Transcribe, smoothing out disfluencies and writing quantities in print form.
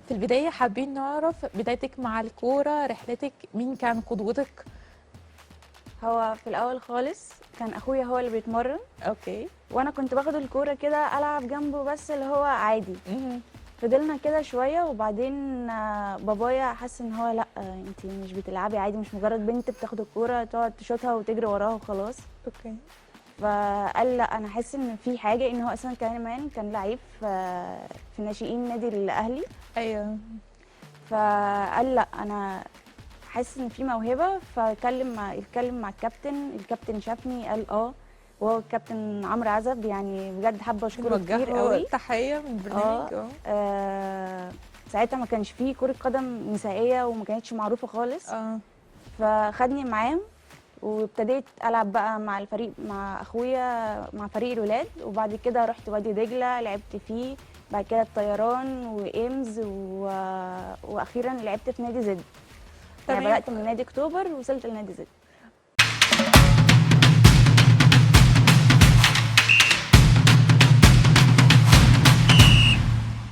في البداية حابين نعرف بدايتك مع الكورة، رحلتك، مين كان قدوتك؟ هو في الاول خالص كان اخويا هو اللي بيتمرن، اوكي. وانا كنت باخد الكوره كده العب جنبه بس اللي هو عادي. مهم. فضلنا كده شويه وبعدين بابايا حس ان هو لا، انت مش بتلعبي عادي، مش مجرد بنت بتاخد الكوره تقعد تشوطها وتجري وراها وخلاص. اوكي. فقال لا، انا حاسس ان في حاجه، ان هو اصلا كمان كان لعيب في ناشئين نادي الاهلي. ايوه. فقال لا، انا حاسس ان في موهبه. اتكلم مع الكابتن شافني قال اه. وهو الكابتن عمرو عزب، يعني بجد حابه اشكره كتير بنوجهه قوي. تحية من اه. البرنامج. ساعتها ما كانش فيه كره قدم نسائيه وما كانتش معروفه خالص. اه. فخدني معاه وابتديت العب بقى مع الفريق، مع اخويا، مع فريق الولاد. وبعد كده رحت وادي دجله لعبت فيه. بعد كده الطيران وايمز واخيرا لعبت في نادي زد. يعني تمام. بدات من نادي اكتوبر ووصلت لنادي زد.